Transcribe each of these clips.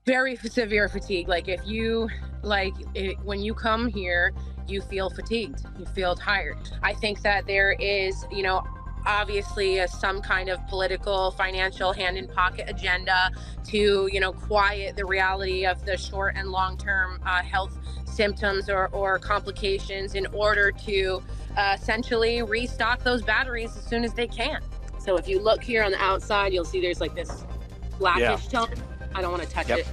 Very severe fatigue. Like if you when you come here, you feel fatigued, you feel tired. I think that there is, obviously some kind of political, financial, hand in pocket agenda to, quiet the reality of the short and long term health symptoms or complications in order to essentially restock those batteries as soon as they can. So if you look here on the outside, you'll see there's like this Yeah. blackish tone. I don't want to touch Yep. it.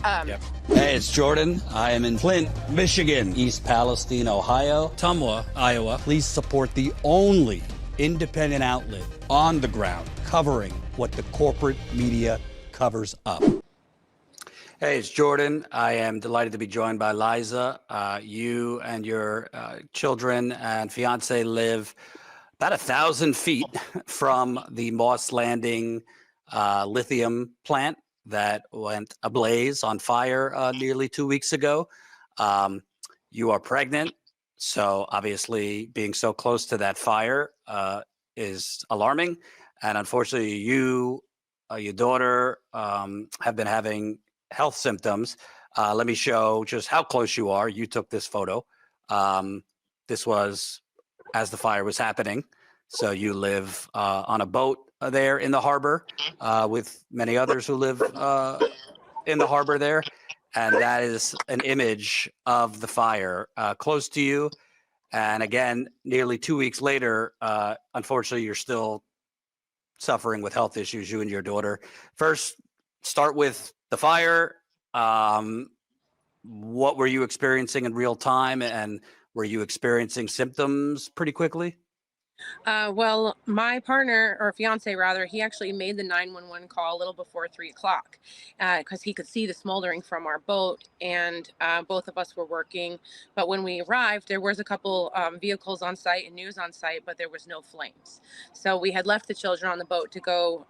Um, Yep. Hey, it's Jordan. I am in Flint, Michigan, East Palestine, Ohio, Tumwa, Iowa. Please support the only independent outlet on the ground covering what the corporate media covers up. Hey, it's Jordan. I am delighted to be joined by Liza. You and your children and fiance live about 1,000 feet from the Moss Landing lithium plant that went ablaze on fire nearly 2 weeks ago. You are pregnant, so obviously being so close to that fire is alarming. And unfortunately, you, your daughter, have been having health symptoms. Let me show just how close you are. You took this photo. This was as the fire was happening. So you live on a boat there in the harbor with many others who live in the harbor there. And that is an image of the fire close to you. And again, nearly 2 weeks later, unfortunately, you're still suffering with health issues, you and your daughter. First, start with the fire. What were you experiencing in real time? And were you experiencing symptoms pretty quickly? Well, my partner, or fiance rather, he actually made the 911 call a little before 3 o'clock because he could see the smoldering from our boat, and both of us were working. But when we arrived, there was a couple vehicles on site and news on site, but there was no flames. So we had left the children on the boat to go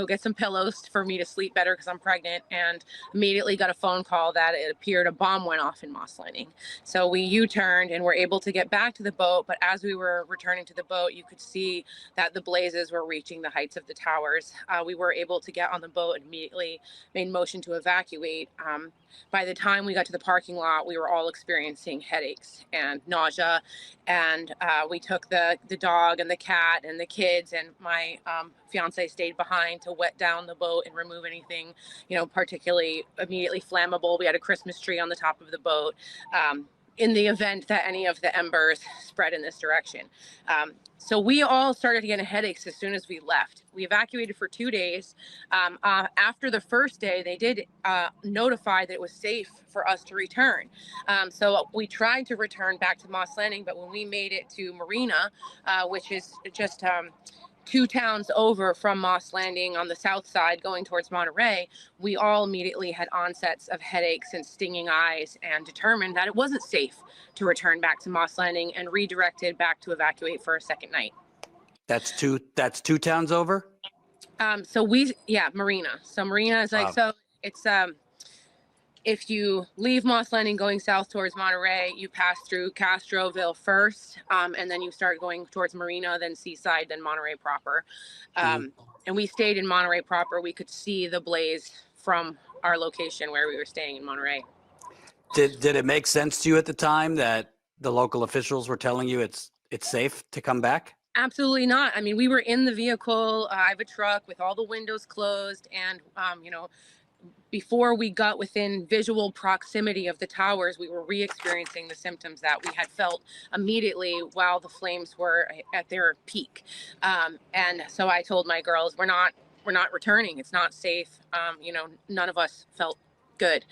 get some pillows for me to sleep better because I'm pregnant, and immediately got a phone call that it appeared a bomb went off in Moss Landing. So we U-turned and were able to get back to the boat. But as we were returning to the boat, you could see that the blazes were reaching the heights of the towers. We were able to get on the boat and immediately made motion to evacuate. By the time we got to the parking lot, we were all experiencing headaches and nausea. And we took the dog and the cat and the kids, and my fiance stayed behind to wet down the boat and remove anything, particularly immediately flammable. We had a Christmas tree on the top of the boat. In the event that any of the embers spread in this direction. So we all started getting headaches as soon as we left. We evacuated for 2 days. After the first day, they did notify that it was safe for us to return. So we tried to return back to Moss Landing, but when we made it to Marina, which is just 2 towns over from Moss Landing on the south side going towards Monterey, we all immediately had onsets of headaches and stinging eyes and determined that it wasn't safe to return back to Moss Landing and redirected back to evacuate for a second night. That's two towns over? Marina. So Marina is like, Wow. so it's, if you leave Moss Landing going south towards Monterey, you pass through Castroville first, and then you start going towards Marina, then Seaside, then Monterey proper. And we stayed in Monterey proper. We could see the blaze from our location where we were staying in Monterey. Did it make sense to you at the time that the local officials were telling you it's safe to come back? Absolutely not. I mean, we were in the vehicle. I have a truck with all the windows closed, and before we got within visual proximity of the towers, we were re-experiencing the symptoms that we had felt immediately while the flames were at their peak. And so I told my girls, we're not returning. It's not safe. None of us felt good.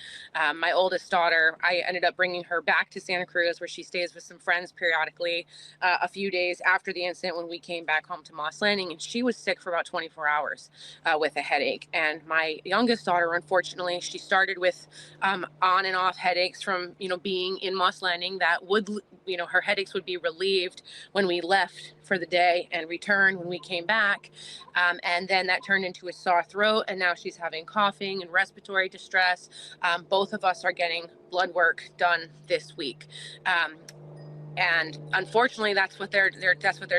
My oldest daughter, I ended up bringing her back to Santa Cruz, where she stays with some friends periodically, a few days after the incident when we came back home to Moss Landing, and she was sick for about 24 hours with a headache. And my youngest daughter, unfortunately, she started with on and off headaches from being in Moss Landing that would, her headaches would be relieved when we left for the day and return when we came back. And then that turned into a sore throat, and now she's having coughing and respiratory distress. Both of us are getting blood work done this week. And unfortunately, that's what they're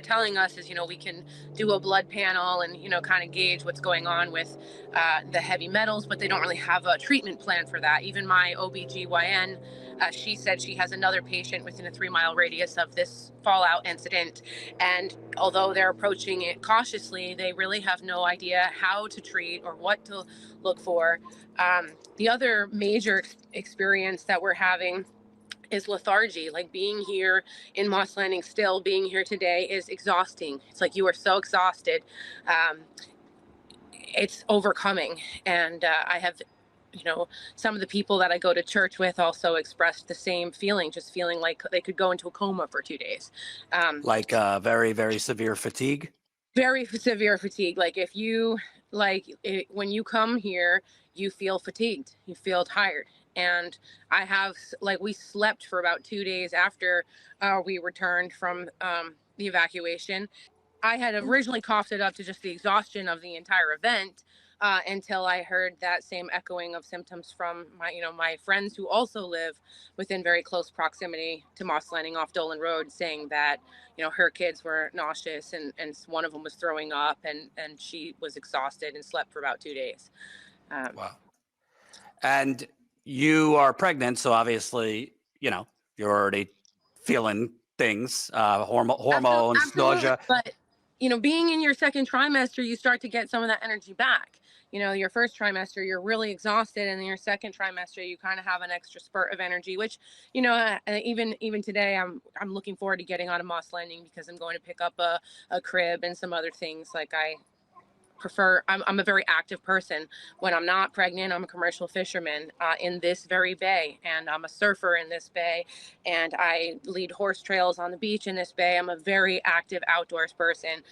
telling us is, we can do a blood panel and, kind of gauge what's going on with the heavy metals, but they don't really have a treatment plan for that. Even my OBGYN, she said she has another patient within a 3-mile radius of this fallout incident. And although they're approaching it cautiously, they really have no idea how to treat or what to look for. The other major experience that we're having is lethargy. Like, being here in Moss Landing, still being here today, is exhausting. It's like you are so exhausted. It's overcoming. And I have, some of the people that I go to church with also expressed the same feeling, just feeling like they could go into a coma for 2 days. Like very, very severe fatigue? Very severe fatigue. Like, if you, when you come here, you feel fatigued, you feel tired. And I have, we slept for about 2 days after we returned from the evacuation. I had originally coughed it up to just the exhaustion of the entire event until I heard that same echoing of symptoms from my friends who also live within very close proximity to Moss Landing off Dolan Road, saying that, her kids were nauseous and one of them was throwing up and she was exhausted and slept for about 2 days. Wow. And you are pregnant, so obviously, you're already feeling things, hormones, Absolutely. nausea. But, being in your second trimester, you start to get some of that energy back. Your first trimester, you're really exhausted. And in your second trimester, you kind of have an extra spurt of energy, which, even today, I'm looking forward to getting out of Moss Landing because I'm going to pick up a crib and some other things. Like, I'm a very active person. When I'm not pregnant, I'm a commercial fisherman in this very bay, and I'm a surfer in this bay, and I lead horse trails on the beach in this bay. I'm a very active outdoors person,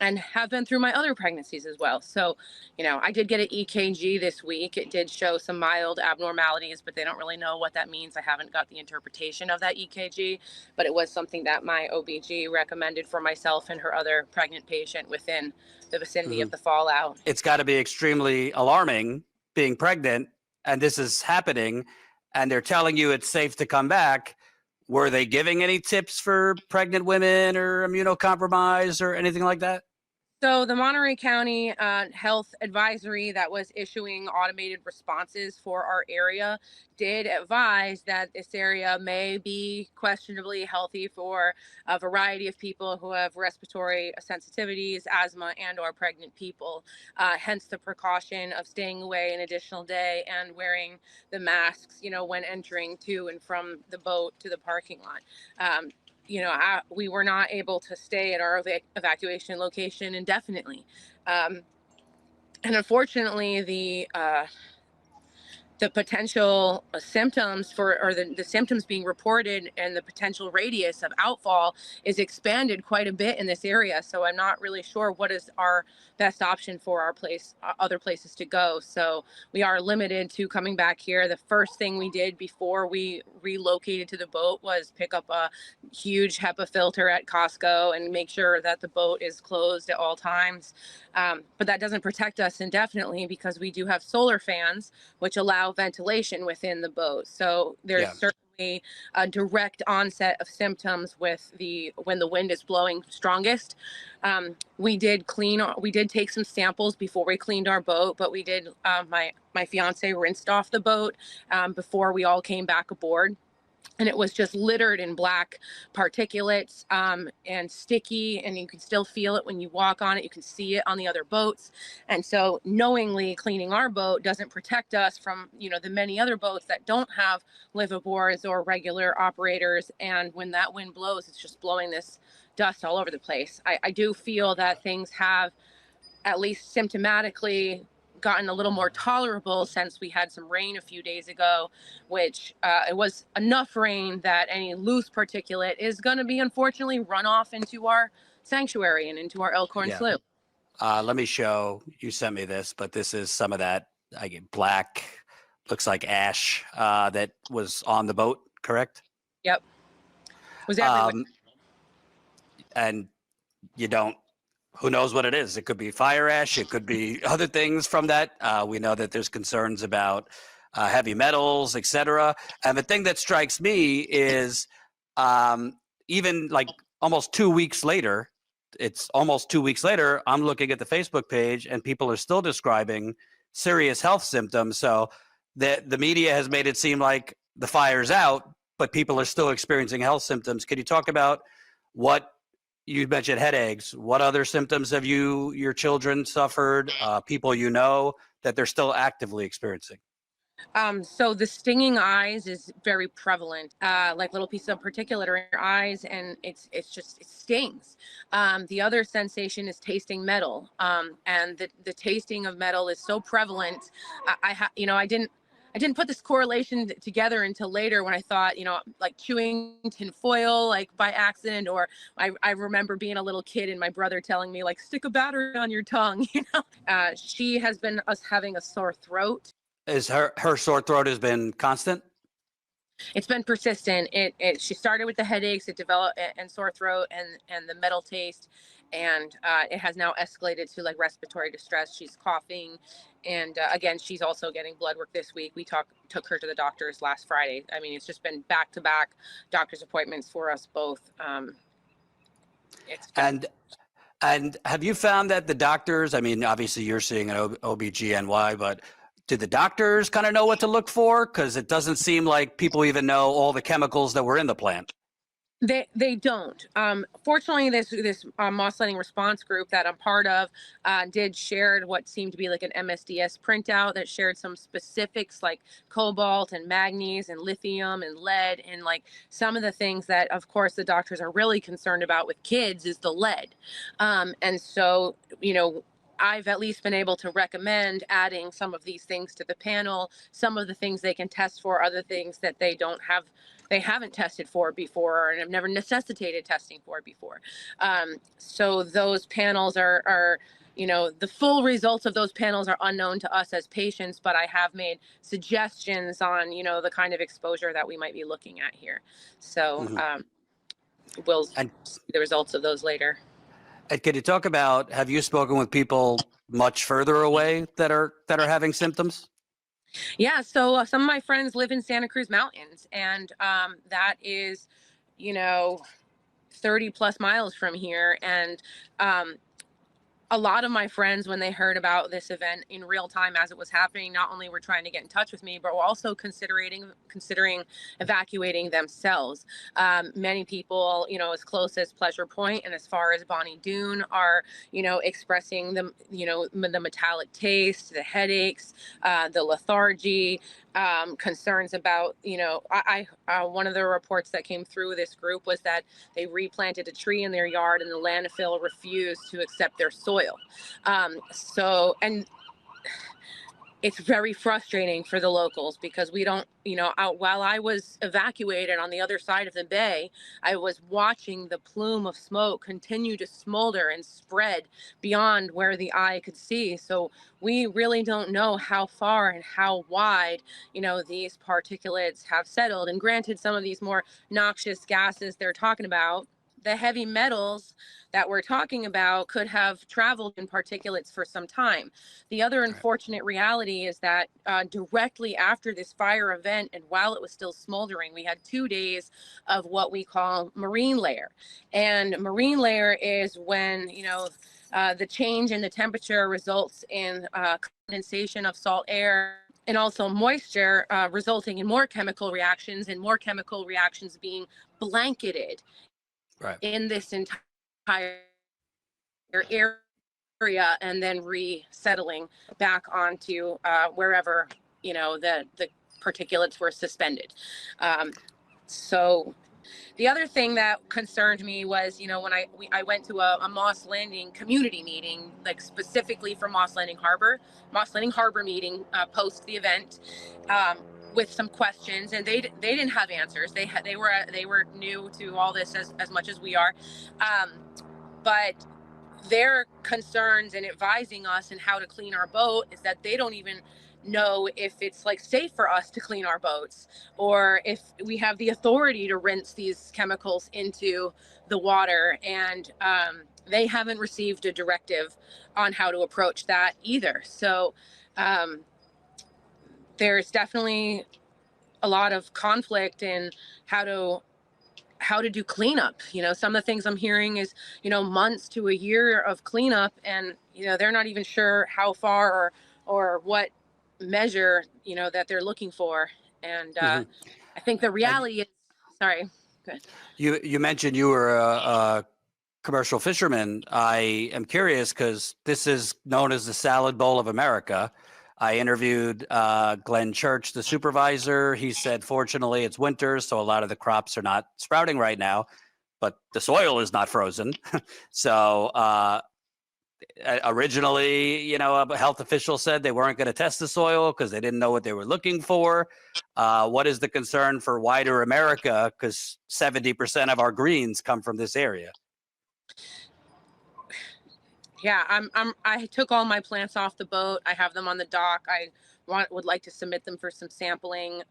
and have been through my other pregnancies as well. So, I did get an EKG this week. It did show some mild abnormalities, but they don't really know what that means. I haven't got the interpretation of that EKG, but it was something that my OBG recommended for myself and her other pregnant patient within the vicinity of the fallout. It's got to be extremely alarming being pregnant and this is happening and they're telling you it's safe to come back. Were they giving any tips for pregnant women or immunocompromised or anything like that? So the Monterey County Health Advisory that was issuing automated responses for our area did advise that this area may be questionably healthy for a variety of people who have respiratory sensitivities, asthma, and or pregnant people. Hence the precaution of staying away an additional day and wearing the masks, when entering to and from the boat to the parking lot. We were not able to stay at our evacuation location indefinitely. And unfortunately, the potential symptoms the symptoms being reported and the potential radius of outfall is expanded quite a bit in this area. So I'm not really sure what is our best option for our other places to go. So we are limited to coming back here. The first thing we did before we relocated to the boat was pick up a huge HEPA filter at Costco and make sure that the boat is closed at all times. But that doesn't protect us indefinitely because we do have solar fans, which allow ventilation within the boat. So there's certainly a direct onset of symptoms when the wind is blowing strongest. We did take some samples before we cleaned our boat, but we did, my fiance rinsed off the boat before we all came back aboard. And it was just littered in black particulates and sticky, and you can still feel it when you walk on it. You can see it on the other boats. And so knowingly cleaning our boat doesn't protect us from, the many other boats that don't have liveaboards or regular operators. And when that wind blows, it's just blowing this dust all over the place. I do feel that things have, at least symptomatically, gotten a little more tolerable since we had some rain a few days ago, which it was enough rain that any loose particulate is going to be unfortunately run off into our sanctuary and into our Elkhorn Slough. Let me show, you sent me this, but this is some of that black, looks like ash that was on the boat, correct? Yep. Was everywhere. And who knows what it is? It could be fire ash. It could be other things from that. We know that there's concerns about heavy metals, etc. And the thing that strikes me is even like almost 2 weeks later, I'm looking at the Facebook page and people are still describing serious health symptoms. So the media has made it seem like the fire's out, but people are still experiencing health symptoms. Can you talk about what you mentioned headaches? What other symptoms have your children suffered? People you know that they're still actively experiencing? So the stinging eyes is very prevalent, like little pieces of particulate are in your eyes, and it stings. The other sensation is tasting metal, and the tasting of metal is so prevalent. I didn't put this correlation together until later when I thought, like chewing tin foil, like by accident, or I remember being a little kid and my brother telling me like, stick a battery on your tongue. She has been having a sore throat. Is her sore throat has been constant? It's been persistent. She started with the headaches, it developed and sore throat and the metal taste, and it has now escalated to like respiratory distress. She's coughing, and again, she's also getting blood work this week. We took her to the doctors last Friday. I mean, it's just been back to back doctor's appointments for us both. And have you found that the doctors, I mean, obviously you're seeing an OBGYN, but do the doctors kind of know what to look for? Because it doesn't seem like people even know all the chemicals that were in the plant. They don't. Fortunately, this moss landing response group that I'm part of did shared what seemed to be like an MSDS printout that shared some specifics like cobalt and manganese and lithium and lead, and like some of the things that, of course, the doctors are really concerned about with kids is the lead. And so, I've at least been able to recommend adding some of these things to the panel, some of the things they can test for, other things that they haven't tested for before and have never necessitated testing for before. So those panels are the full results of those panels are unknown to us as patients, but I have made suggestions on, the kind of exposure that we might be looking at here. So we'll see the results of those later. And can you talk about, have you spoken with people much further away that are having symptoms? Yeah, so some of my friends live in Santa Cruz Mountains, and that is, 30 plus miles from here. And a lot of my friends, when they heard about this event in real time as it was happening, not only were trying to get in touch with me, but were also considering evacuating themselves. Many people, as close as Pleasure Point and as far as Bonnie Doon are, expressing the metallic taste, the headaches, the lethargy, concerns about, one of the reports that came through this group was that they replanted a tree in their yard and the landfill refused to accept their soil. And it's very frustrating for the locals because we don't, while I was evacuated on the other side of the bay, I was watching the plume of smoke continue to smolder and spread beyond where the eye could see. So we really don't know how far and how wide, these particulates have settled. And granted, some of these more noxious gases they're talking about, the heavy metals that we're talking about could have traveled in particulates for some time. The other unfortunate reality is that directly after this fire event, and while it was still smoldering, we had 2 days of what we call marine layer. And marine layer is when, the change in the temperature results in condensation of salt air and also moisture, resulting in more chemical reactions, and more chemical reactions being blanketed in this entire area, and then resettling back onto wherever the particulates were suspended. So the other thing that concerned me was, when I went to a Moss Landing community meeting, like specifically for Moss Landing Harbor meeting post the event, with some questions, and they didn't have answers. They were new to all this as much as we are, but their concerns in advising us and how to clean our boat is that they don't even know if it's like safe for us to clean our boats, or if we have the authority to rinse these chemicals into the water. And they haven't received a directive on how to approach that either. So there's definitely a lot of conflict in how how to do cleanup. Some of the things I'm hearing is, months to a year of cleanup, and, they're not even sure how far or what measure, that they're looking for. And Hmm. I think the reality is, sorry. Go ahead. You mentioned you were a commercial fisherman. I am curious because this is known as the salad bowl of America. I interviewed Glenn Church, the supervisor. He said, fortunately, it's winter, so a lot of the crops are not sprouting right now, but the soil is not frozen. So originally, a health official said they weren't going to test the soil because they didn't know what they were looking for. What is the concern for wider America? Because 70% of our greens come from this area. Yeah, I took all my plants off the boat. I have them on the dock. I would like to submit them for some sampling,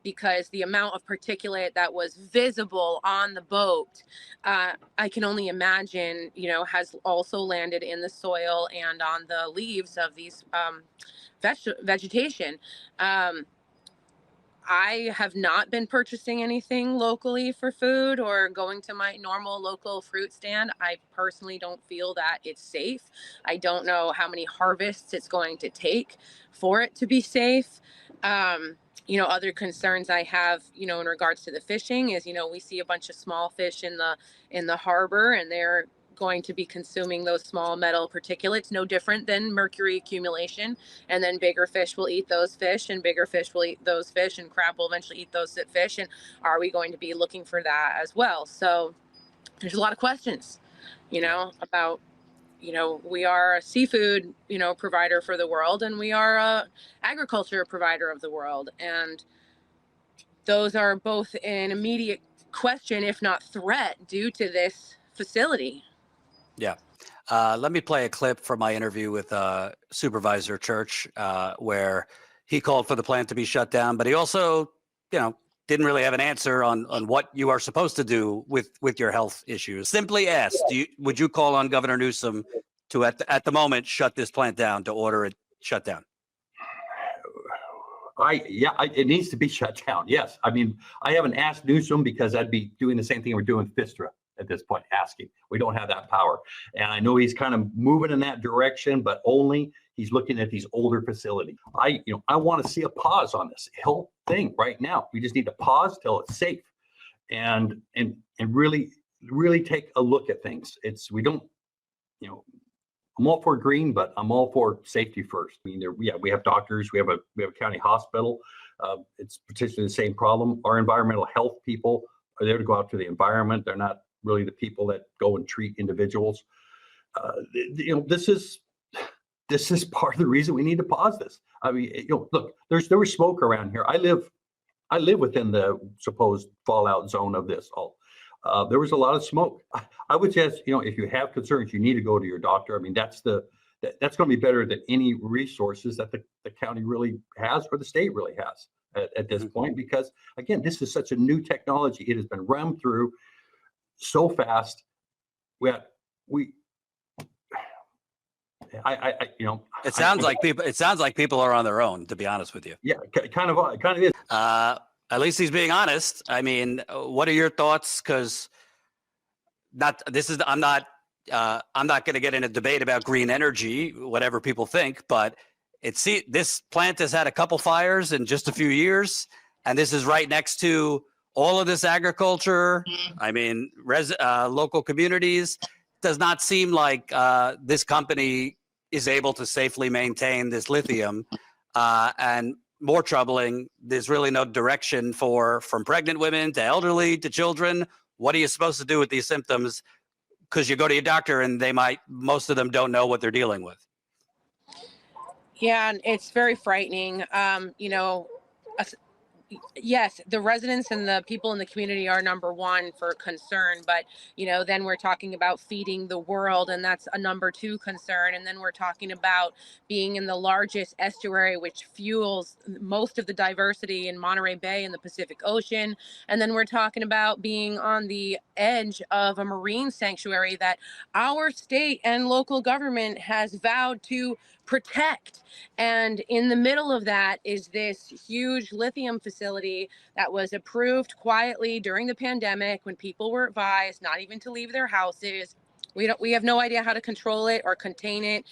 because the amount of particulate that was visible on the boat, I can only imagine, has also landed in the soil and on the leaves of these vegetation. I have not been purchasing anything locally for food or going to my normal local fruit stand. I personally don't feel that it's safe. I don't know how many harvests it's going to take for it to be safe. Other concerns I have, in regards to the fishing is, we see a bunch of small fish in the harbor, and they're going to be consuming those small metal particulates, no different than mercury accumulation. And then bigger fish will eat those fish, and bigger fish will eat those fish, and crab will eventually eat those fish. And are we going to be looking for that as well? So there's a lot of questions, about, we are a seafood, provider for the world, and we are a agriculture provider of the world. And those are both an immediate question, if not threat, due to this facility. Yeah. Let me play a clip from my interview with Supervisor Church, where he called for the plant to be shut down, but he also, didn't really have an answer on what you are supposed to do with your health issues. Simply asked, would you call on Governor Newsom to, at the moment, shut this plant down, to order it shut down? It needs to be shut down. Yes. I mean, I haven't asked Newsom because I'd be doing the same thing we're doing with FISTRA at this point, asking. We don't have that power. And I know he's kind of moving in that direction, but only he's looking at these older facilities. I want to see a pause on this whole thing right now. We just need to pause till it's safe and really take a look at things. I'm all for green, but I'm all for safety first. I mean, we have doctors, we have a county hospital. It's potentially the same problem. Our environmental health people are there to go out to the environment. They're not really the people that go and treat individuals. This is part of the reason we need to pause this. I mean, look, there was smoke around here. I live within the supposed fallout zone of this all. There was a lot of smoke. I would suggest, if you have concerns, you need to go to your doctor. I mean, that's going to be better than any resources that the county really has or the state really has at this point, because again, this is such a new technology. It has been rammed through so fast. It sounds like people are on their own, to be honest with you. Yeah, kind of is. At least he's being honest. I mean, what are your thoughts? Because I'm not going to get in a debate about green energy, whatever people think, but this plant has had a couple fires in just a few years, and this is right next to all of this agriculture. I mean, local communities. Does not seem like this company is able to safely maintain this lithium, and more troubling, there's really no direction from pregnant women to elderly to children. What are you supposed to do with these symptoms? Because you go to your doctor and most of them don't know what they're dealing with. Yeah, and it's very frightening. Yes, the residents and the people in the community are number one for concern, but then we're talking about feeding the world, and that's a number two concern. And then we're talking about being in the largest estuary, which fuels most of the diversity in Monterey Bay and the Pacific Ocean. And then we're talking about being on the edge of a marine sanctuary that our state and local government has vowed to protect. And in the middle of that is this huge lithium facility that was approved quietly during the pandemic when people were advised not even to leave their houses. We have no idea how to control it or contain it.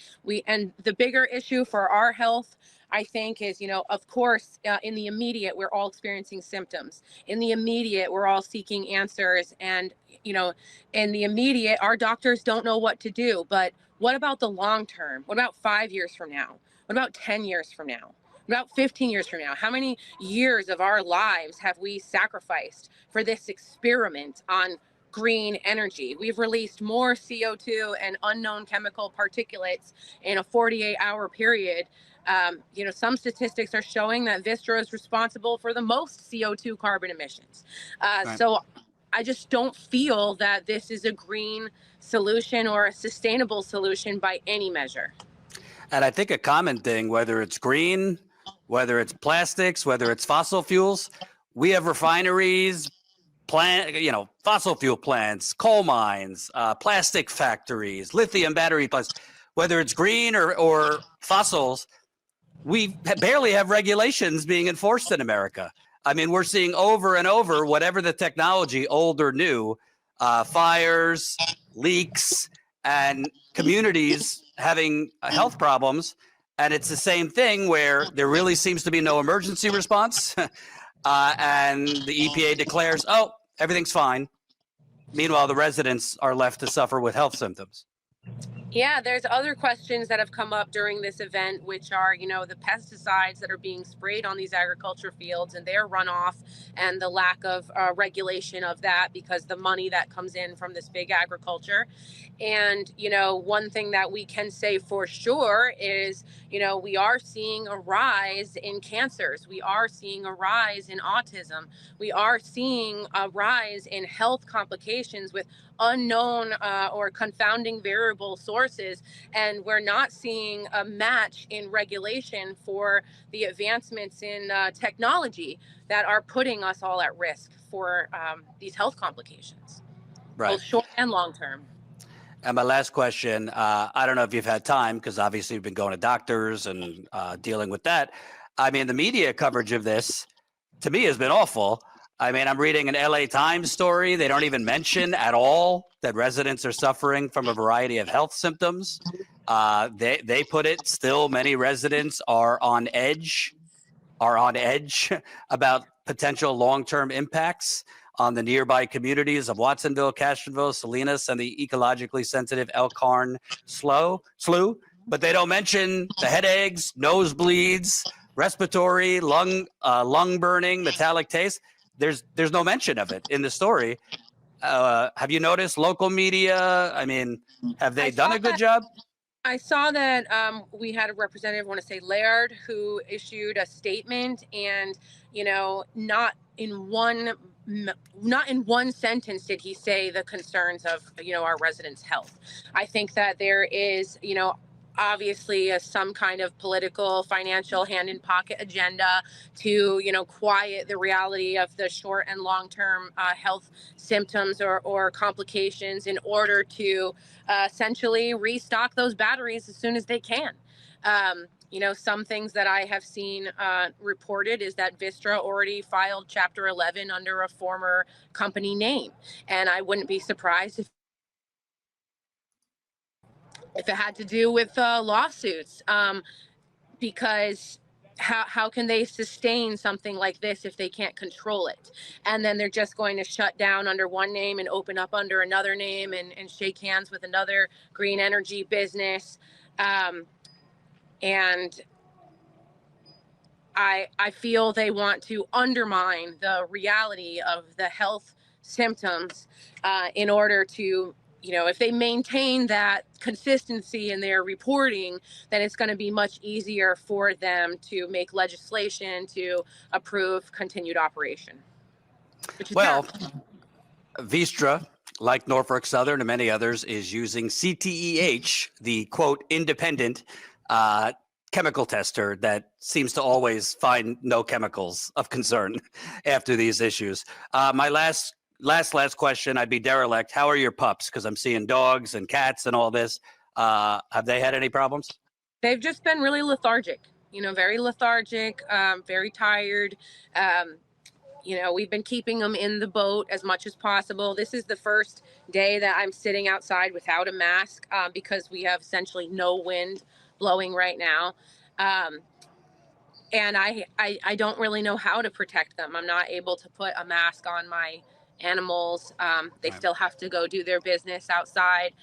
And the bigger issue for our health, I think, is, of course, in the immediate, we're all experiencing symptoms. In the immediate, we're all seeking answers. And, in the immediate, our doctors don't know what to do. But what about the long term? What about 5 years from now? What about 10 years from now? What about 15 years from now? How many years of our lives have we sacrificed for this experiment on green energy? We've released more CO2 and unknown chemical particulates in a 48-hour period. Some statistics are showing that Vistra is responsible for the most CO2 carbon emissions. Right. So I just don't feel that this is a green solution or a sustainable solution by any measure. And I think a common thing, whether it's green, whether it's plastics, whether it's fossil fuels, we have refineries, fossil fuel plants, coal mines, plastic factories, lithium battery plants. Whether it's green or fossils, we barely have regulations being enforced in America. I mean, we're seeing over and over, whatever the technology, old or new, fires, leaks, and communities having health problems. And it's the same thing where there really seems to be no emergency response. And the EPA declares, oh, everything's fine. Meanwhile, the residents are left to suffer with health symptoms. Yeah, there's other questions that have come up during this event, which are, the pesticides that are being sprayed on these agriculture fields and their runoff, and the lack of regulation of that because the money that comes in from this big agriculture. And, one thing that we can say for sure is, we are seeing a rise in cancers. We are seeing a rise in autism. We are seeing a rise in health complications with unknown or confounding variable sources, and we're not seeing a match in regulation for the advancements in technology that are putting us all at risk for these health complications, Right. both short and long term. And my last question, I don't know if you've had time, because obviously you've been going to doctors and dealing with that. I mean, the media coverage of this, to me, has been awful. I mean, I'm reading an LA Times story. They don't even mention at all that residents are suffering from a variety of health symptoms. They put it, still many residents are on edge about potential long-term impacts on the nearby communities of Watsonville, Castroville, Salinas, and the ecologically sensitive Elkhorn Slough. But they don't mention the headaches, nosebleeds, respiratory, lung burning, metallic taste. There's no mention of it in the story. Have you noticed local media? I mean, have they done a good job? I saw that we had a representative, I want to say Laird, who issued a statement, and not in one sentence did he say the concerns of our residents' health. I think that there is obviously some kind of political, financial, hand-in-pocket agenda to, quiet the reality of the short and long-term health symptoms or complications in order to essentially restock those batteries as soon as they can. Some things that I have seen reported is that Vistra already filed Chapter 11 under a former company name. And I wouldn't be surprised if it had to do with lawsuits, because how can they sustain something like this if they can't control it? And then they're just going to shut down under one name and open up under another name and shake hands with another green energy business. And I feel they want to undermine the reality of the health symptoms in order to, if they maintain that consistency in their reporting, then it's going to be much easier for them to make legislation to approve continued operation. Well, Vistra, like Norfolk Southern and many others, is using CTEH, the quote independent chemical tester that seems to always find no chemicals of concern after these issues. My last question, I'd be derelict. How are your pups? Because I'm seeing dogs and cats and all this. Have they had any problems? They've just been really lethargic, you know, very lethargic, very tired. You know, we've been keeping them in the boat as much as possible. This is the first day that I'm sitting outside without a mask because we have essentially no wind blowing right now. And I don't really know how to protect them. I'm not able to put a mask on my animals. They Right. still have to go do their business outside.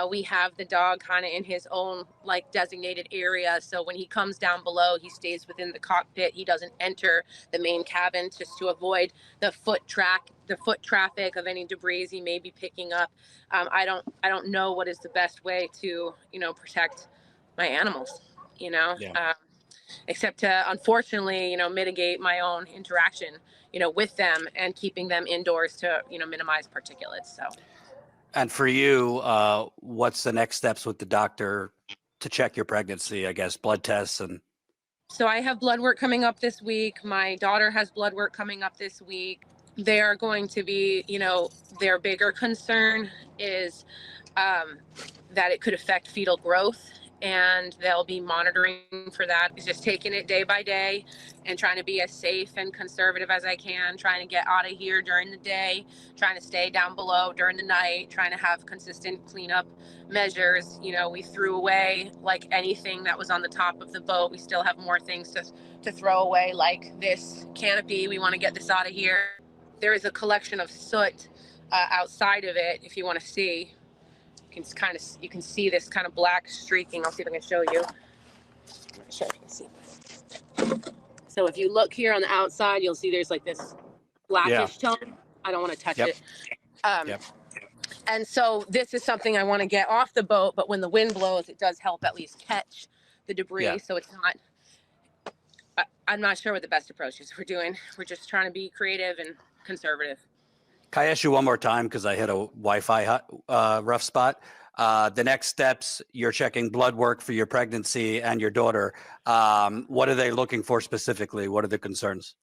We have the dog kind of in his own like designated area. So when he comes down below, he stays within the cockpit. He doesn't enter the main cabin just to avoid the foot traffic of any debris he may be picking up. I don't know what is the best way to, you know, protect my animals, you know. Yeah. Except to unfortunately, you know, mitigate my own interaction, you know, with them and keeping them indoors to, you know, minimize particulates. So. And for you, what's the next steps with the doctor to check your pregnancy? I guess blood tests and. So I have blood work coming up this week. My daughter has blood work coming up this week. They are going to be, you know, their bigger concern is that it could affect fetal growth, and they'll be monitoring for that. It's just taking it day by day and trying to be as safe and conservative as I can, trying to get out of here during the day, trying to stay down below during the night, trying to have consistent cleanup measures. You know, we threw away like anything that was on the top of the boat. We still have more things to throw away, like this canopy. We want to get this out of here. There is a collection of soot outside of it, if you want to see. You can see this kind of black streaking. I'll see if I can show you. I'm not sure if you can see. So if you look here on the outside, you'll see there's like this blackish tone. I don't want to touch it. And so this is something I want to get off the boat, but when the wind blows, it does help at least catch the debris. Yeah. So it's not, I'm not sure what the best approach is. We're just trying to be creative and conservative. Can I ask you one more time because I hit a Wi-Fi rough spot? The next steps, you're checking blood work for your pregnancy and your daughter. What are they looking for specifically? What are the concerns?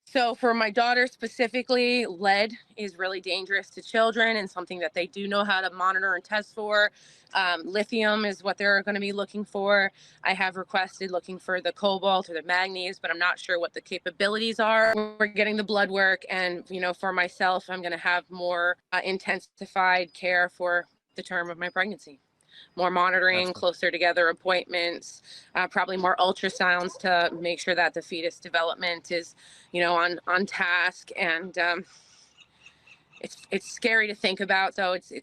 So for my daughter specifically, lead is really dangerous to children and something that they do know how to monitor and test for. Lithium is what they're going to be looking for. I have requested looking for the cobalt or the manganese, but I'm not sure what the capabilities are. We're getting the blood work, and you know, for myself, I'm going to have more intensified care for the term of my pregnancy. More monitoring, closer together appointments, probably more ultrasounds to make sure that the fetus development is, you know, on task. And it's scary to think about. So it's a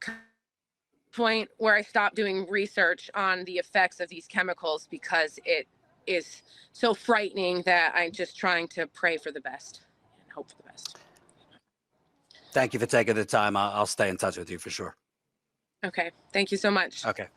point where I stopped doing research on the effects of these chemicals because it is so frightening that I'm just trying to pray for the best and hope for the best. Thank you for taking the time. I'll stay in touch with you for sure. Okay. Thank you so much. Okay.